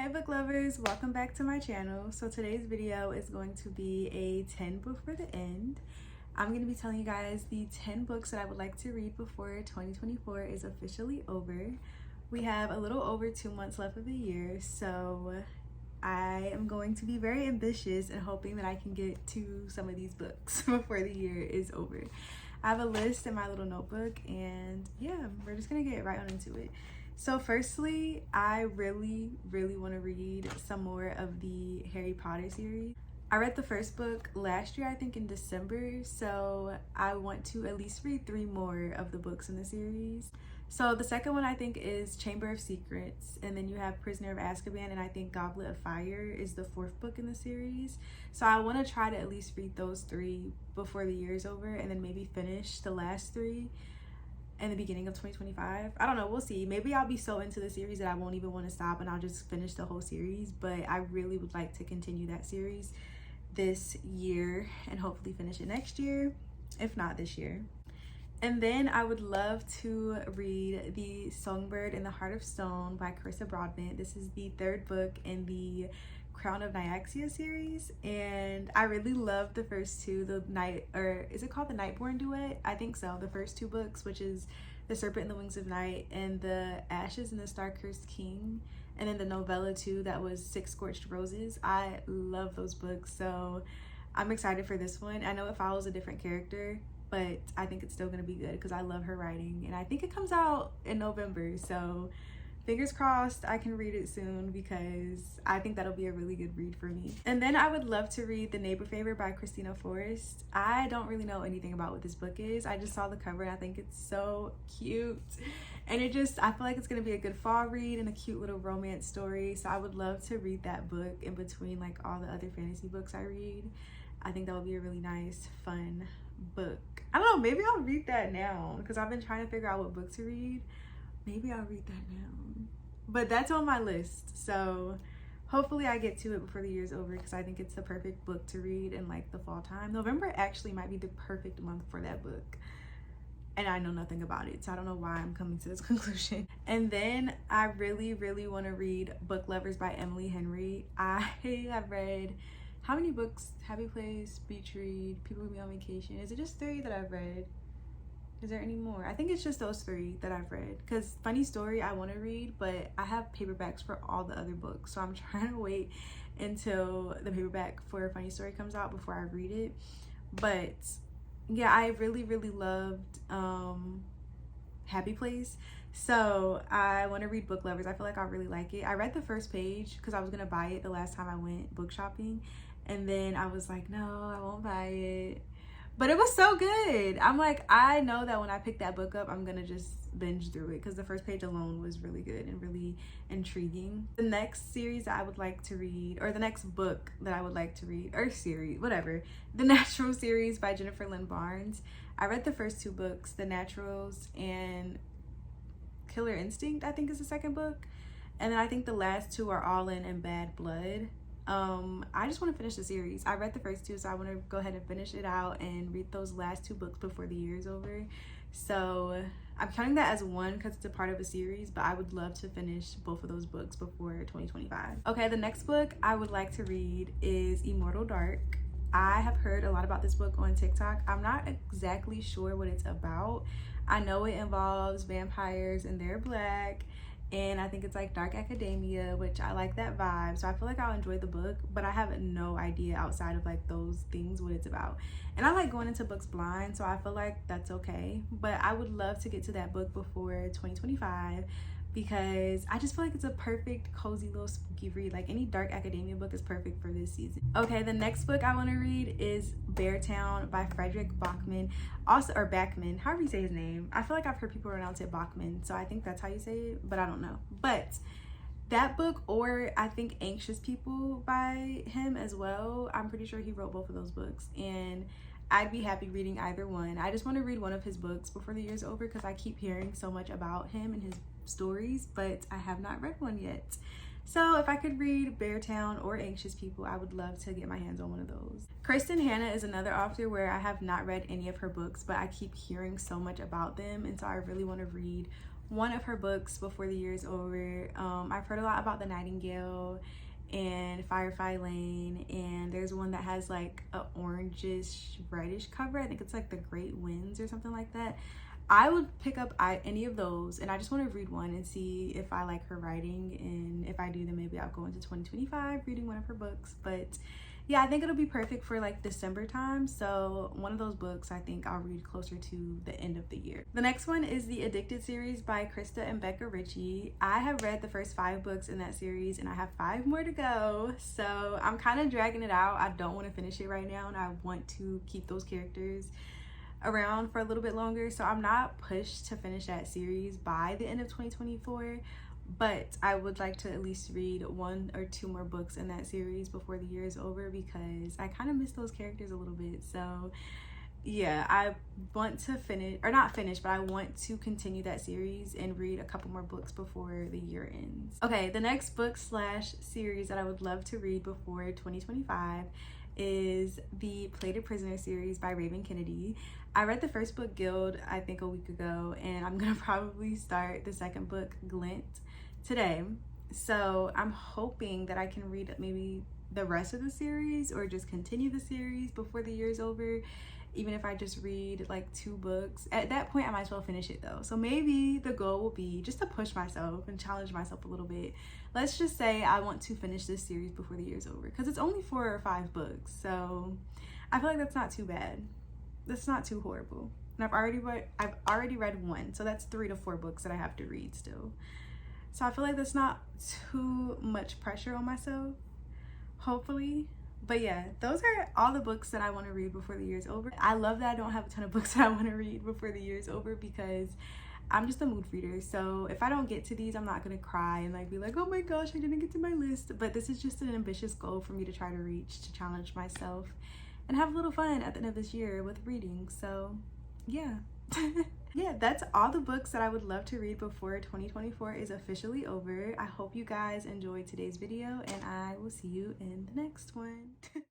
Hi book lovers, welcome back to my channel. So today's video is going to be a 10 book for the end. I'm going to be telling you guys the 10 books that I would like to read before 2024 is officially over. We have a little over 2 months left of the year, so I am going to be very ambitious and hoping that I can get to some of these books before the year is over. I have a list in my little notebook and yeah, we're just gonna get right on into it. So firstly, I really want to read some more of the Harry Potter series. I read the first book last year, I think in December, so I want to at least read 3 more of the books in the series. So the second one I think is Chamber of Secrets, and then you have Prisoner of Azkaban, and I think Goblet of Fire is the 4th book in the series. So I want to try to at least read those 3 before the year is over, and then maybe finish the last 3 in the beginning of 2025. I don't know, we'll see. Maybe I'll be so into the series that I won't even want to stop and I'll just finish the whole series, but I really would like to continue that series this year and hopefully finish it next year, if not this year. And then I would love to read The Songbird in the Heart of Stone by Carissa Broadbent. This is the 3rd book in the Crown of Nyaxia series, and I really love the first 2, the night, or is it called the Nightborn Duet? I think so. The first 2 books, which is The Serpent and the Wings of Night and The Ashes and the Star-Cursed King, and then the novella too that was 6 Scorched Roses. I love those books, so I'm excited for this one. I know it follows a different character, but I think it's still gonna be good because I love her writing, and I think it comes out in November, so fingers crossed I can read it soon because I think that'll be a really good read for me. And then I would love to read The Neighbor Favor by Christina Forrest. I don't really know anything about what this book is. I just saw the cover and I think it's so cute. And I feel like it's gonna be a good fall read and a cute little romance story. So I would love to read that book in between like all the other fantasy books I read. I think that would be a really nice, fun book. I don't know, maybe I'll read that now because I've been trying to figure out what book to read. Maybe I'll read that now, but that's on my list, so hopefully I get to it before the year's over because I think it's the perfect book to read in like the fall time. November actually might be the perfect month for that book, and I know nothing about it, so I don't know why I'm coming to this conclusion. And then I really want to read Book Lovers by Emily Henry. I have read, how many books? Happy Place, Beach Read, People With Me on Vacation. Is it just 3 that I've read? Is there any more? I think it's just those 3 that I've read, because Funny Story I want to read, but I have paperbacks for all the other books, so I'm trying to wait until the paperback for Funny Story comes out before I read it. But yeah, I really loved Happy Place, so I want to read Book Lovers. I feel like I'll really like it. I read the first page because I was gonna buy it the last time I went book shopping, and then I was like, no, I won't buy it. But it was so good. I'm like, I know that when I pick that book up, I'm gonna just binge through it because the first page alone was really good and really intriguing. The next series I would like to read, or the next book that I would like to read, or series, whatever, The Natural series by Jennifer Lynn Barnes. I read the first 2 books, The Naturals and Killer Instinct, I think is the 2nd book. And then I think the last 2 are All In and Bad Blood. I just want to finish the series. I read the first 2, so I want to go ahead and finish it out and read those last 2 books before the year is over. So I'm counting that as one because it's a part of a series, but I would love to finish both of those books before 2025. Okay, the next book I would like to read is Immortal Dark. I have heard a lot about this book on TikTok. I'm not exactly sure what it's about. I know it involves vampires and they're black, and I think it's like dark academia, which I like that vibe, so I feel like I'll enjoy the book, but I have no idea outside of like those things what it's about. And I like going into books blind, so I feel like that's okay, but I would love to get to that book before 2025 because I just feel like it's a perfect cozy little spooky read. Like any dark academia book is perfect for this season. Okay, the next book I want to read is Beartown by Frederick Bachman, also, or Bachman, however you say his name. I feel like I've heard people pronounce it Bachman, so I think that's how you say it, but I don't know. But that book, or I think Anxious People by him as well, I'm pretty sure he wrote both of those books, and I'd be happy reading either one. I just want to read one of his books before the year's over because I keep hearing so much about him and his stories, but I have not read one yet. So if I could read Beartown or Anxious People, I would love to get my hands on one of those. Kristen Hannah is another author where I have not read any of her books, but I keep hearing so much about them, and so I really want to read one of her books before the year is over. I've heard a lot about The Nightingale and Firefly Lane, and there's one that has like a orangish reddish cover. I think it's like The Great Winds or something like that. I would pick up any of those, and I just want to read one and see if I like her writing, and if I do, then maybe I'll go into 2025 reading one of her books. But yeah, I think it'll be perfect for like December time, so one of those books I think I'll read closer to the end of the year. The next one is the Addicted series by Krista and Becca Ritchie. I have read the first 5 books in that series, and I have 5 more to go, so I'm kind of dragging it out. I don't want to finish it right now, and I want to keep those characters around for a little bit longer, so I'm not pushed to finish that series by the end of 2024, but I would like to at least read 1 or 2 more books in that series before the year is over, because I kind of miss those characters a little bit. So yeah, I want to finish, or not finish, but I want to continue that series and read a couple more books before the year ends. Okay, the next book slash series that I would love to read before 2025 is the Plated Prisoner series by Raven Kennedy. I read the first book, Guild, I think a week ago, and I'm gonna probably start the second book, Glint, today. So I'm hoping that I can read maybe the rest of the series, or just continue the series before the year is over, even if I just read like 2 books. At that point, I might as well finish it though. So maybe the goal will be just to push myself and challenge myself a little bit. Let's just say I want to finish this series before the year is over, because it's only 4 or 5 books. So I feel like that's not too bad. That's not too horrible. And I've already read 1, so that's 3 to 4 books that I have to read still. So I feel like that's not too much pressure on myself, hopefully. But yeah, those are all the books that I want to read before the year is over. I love that I don't have a ton of books that I want to read before the year is over, because I'm just a mood reader. So if I don't get to these, I'm not gonna cry and like be like, oh my gosh, I didn't get to my list. But this is just an ambitious goal for me to try to reach, to challenge myself and have a little fun at the end of this year with reading. So yeah. Yeah, that's all the books that I would love to read before 2024 is officially over. I hope you guys enjoyed today's video, and I will see you in the next one.